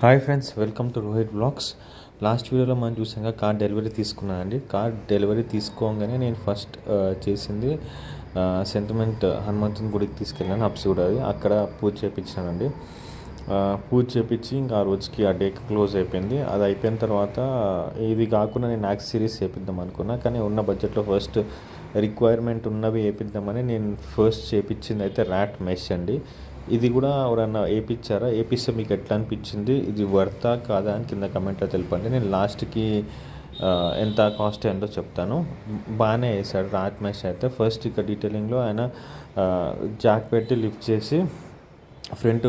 Hi friends, welcome to Rohit vlogs. Last వీడియోలో మనం చూసాక కార్ డెలివరీ తీసుకున్నానండి. కార్ డెలివరీ తీసుకోగానే నేను ఫస్ట్ చేసింది సెంటిమెంట్ హనుమంతుని గుడికి తీసుకెళ్ళాను. అప్సిగూడది అక్కడ పూజ చేయించానండి. పూజ చేయించి ఇంకా ఆ రోజుకి ఆ డేకి క్లోజ్ అయిపోయింది. అది అయిపోయిన తర్వాత ఇది కాకుండా నేను యాక్సెసరీస్ చేపిద్దాం అనుకున్నా, కానీ ఉన్న బడ్జెట్లో ఫస్ట్ రిక్వైర్మెంట్ ఉన్నవి వేపిద్దామని నేను ఫస్ట్ చేయించింది అయితే ర్యాట్ మెష్ అండి. ఇది కూడా ఎవరన్నా వేయించారా, వేపిస్తే మీకు ఎట్లా అనిపించింది, ఇది వర్తా కాదా అని కింద కమెంట్లో తెలిపండి. నేను లాస్ట్కి ఎంత కాస్ట్ అయిందో చెప్తాను. బాగానే వేసాడు ర్యాట్ మెష్ అయితే. ఫస్ట్ ఇక్కడ డీటెయిలింగ్లో ఆయన జాక్ పెట్టి లిఫ్ట్ చేసి ఫ్రంట్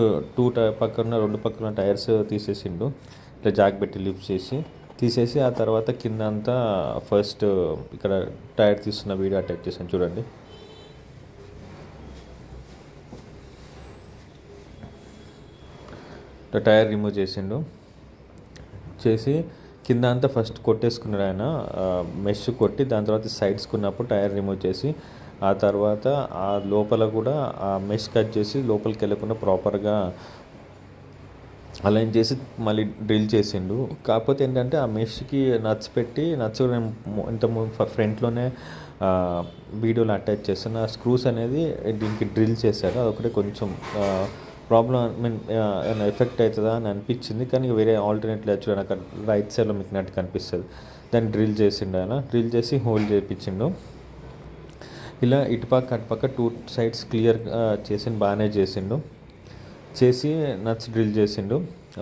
పక్కన రెండు పక్కన టైర్స్ తీసేసిండు. ఇట్లా జాక్ పెట్టి లిఫ్ట్ చేసి తీసేసి ఆ తర్వాత కింద అంతా ఫస్ట్ ఇక్కడ టైర్ తీస్తున్న వీడియో అటాచ్ చేసాను చూడండి. టైర్ రిమూవ్ చేసి కింద అంతా ఫస్ట్ కొట్టేసుకున్నాడు ఆయన, మెష్ కొట్టి దాని తర్వాత సైడ్స్ కున్నప్పుడు టైర్ రిమూవ్ చేసి ఆ తర్వాత ఆ లోపల కూడా ఆ మెష్ కట్ చేసి లోపలికి వెళ్ళకుండా ప్రాపర్గా అలైన్ చేసి మళ్ళీ డ్రిల్ చేసిండు. కాకపోతే ఏంటంటే ఆ మెష్కి నట్స్ పెట్టి నేను ఇంత ఫ్రంట్లోనే వీడియోలో అటాచ్ చేస్తాను. ఆ స్క్రూస్ అనేది దీనికి డ్రిల్ చేశాడు. అదొకటి కొంచెం ప్రాబ్లం ఎఫెక్ట్ అవుతుందా అని అనిపించింది, కానీ వేరే ఆల్టర్నేట్ లేదు. చూడండి అక్కడ రైట్ సైడ్లో మీకు నట్టు కనిపిస్తుంది. దాన్ని డ్రిల్ చేసిండు ఆయన, డ్రిల్ చేసి హోల్డ్ చేయించిండు. ఇలా ఇటుపక్క అటుపక్క టూ సైడ్స్ క్లియర్ బాగానే చేసి నట్స్ డ్రిల్ చేసిండు.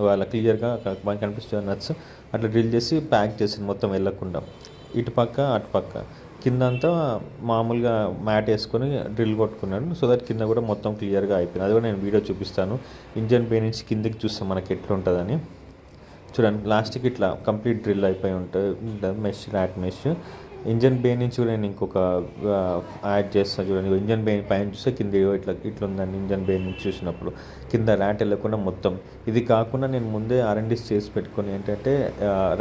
వాళ్ళ క్లియర్గా బాగా కనిపిస్తుంది నట్స్. అట్లా డ్రిల్ చేసి ప్యాక్ చేసిండు మొత్తం వెళ్ళకుండా. ఇటుపక్క అటుపక్క కింద అంతా మామూలుగా మ్యాట్ వేసుకొని డ్రిల్ కొట్టుకున్నాడు. సో దట్ కింద కూడా మొత్తం క్లియర్గా అయిపోయింది. అది కూడా నేను వీడియో చూపిస్తాను. ఇంజన్ బే నుంచి కిందకి చూస్తే మనకి ఎట్లా ఉంటుందని చూడండి. లాస్ట్కి ఇట్లా కంప్లీట్ డ్రిల్ అయిపోయి ఉంటుంది మెష్, ర్యాట్ మెష్. ఇంజన్ బే నుంచి కూడా నేను ఇంకొక యాడ్ చేస్తాను చూడండి. ఇంజన్ బే పైన చూస్తే కింద ఇట్లా ఉందండి. ఇంజన్ బే నుంచి చూసినప్పుడు కింద ర్యాట్ వెళ్ళకుండా మొత్తం. ఇది కాకుండా నేను ముందే R&Ds చేసి పెట్టుకొని ఏంటంటే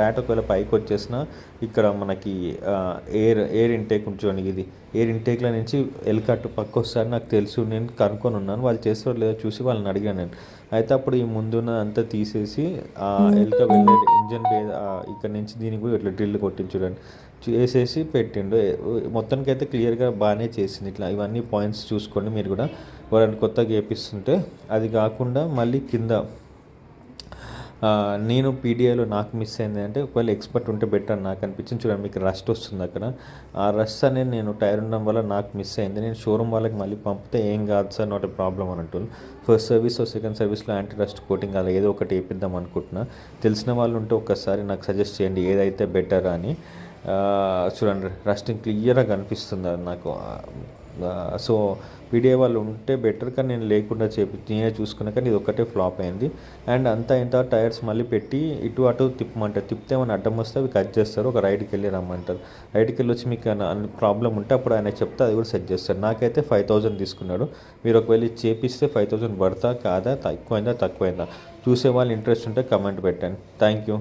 ర్యాట్ ఒకవేళ పైకి వచ్చేసిన ఇక్కడ మనకి ఎయిర్ ఇంటేక్ చూడండి. ఇది ఎయిర్ ఇంటేక్లో నుంచి ఎల్కట్టు పక్క వస్తారని నాకు తెలుసు, నేను కనుక్కొని ఉన్నాను. వాళ్ళు చేస్తారో లేదో చూసి వాళ్ళని అడిగాను నేను. అయితే అప్పుడు ఈ ముందున్న అంతా తీసేసి ఎల్క వెళ్ళే ఇంజన్ బే ఇక్కడ నుంచి దీనికి కూడా ఇట్లా డ్రిల్ కొట్టించుడండి చేసేసి పెట్టిండు. మొత్తానికి అయితే క్లియర్గా బాగానే చేసింది. ఇట్లా ఇవన్నీ పాయింట్స్ చూసుకోండి మీరు కూడా ఎవరైనా కొత్తగా వేపిస్తుంటే. అది కాకుండా మళ్ళీ కింద నేను PDIలో నాకు మిస్ అయింది అంటే, ఒకవేళ ఎక్స్పర్ట్ ఉంటే బెటర్ నాకు అనిపించింది. చూడండి మీకు రస్ట్ వస్తుంది అక్కడ. ఆ రస్ట్ అనేది నేను టైర్ ఉండడం వల్ల నాకు మిస్ అయింది. నేను షోరూమ్ వాళ్ళకి మళ్ళీ పంపితే ఏం కాదు సార్, నాట్ ఏ ప్రాబ్లం అని అంటున్నాను. ఫస్ట్ సర్వీస్ సెకండ్ సర్వీస్లో యాంటీ రస్ట్ కోటింగ్ అలా ఏదో ఒకటి వేపిద్దాం అనుకుంటున్నా. తెలిసిన వాళ్ళు ఉంటే ఒక్కసారి నాకు సజెస్ట్ చేయండి ఏదైతే బెటర్ అని. చూడండి రస్టింగ్ క్లియర్గా కనిపిస్తుంది అది నాకు. సో PDI వాళ్ళు ఉంటే బెటర్, కానీ నేను లేకుండా నేనే చూసుకున్నా, కానీ ఇది ఒక్కటే ఫ్లాప్ అయింది. అండ్ అంతా ఇంత టైర్స్ మళ్ళీ పెట్టి ఇటు అటు తిప్పమంటారు. తిప్పితే ఏమైనా అడ్డం వస్తే అవి కట్ చేస్తారు. ఒక రైడ్కి వెళ్ళి రమ్మంటారు. రైడ్కి వెళ్ళి వచ్చి మీకు ప్రాబ్లం ఉంటే అప్పుడు ఆయన చెప్తే అది కూడా సెట్ చేస్తారు. నాకైతే 5000 తీసుకున్నాడు. మీరు ఒకవేళ చేపిస్తే 5000 పడతా కాదా, ఎక్కువైందా తక్కువైందా చూసే వాళ్ళు ఇంట్రెస్ట్ ఉంటే కమెంట్ పెట్టండి. Thank you.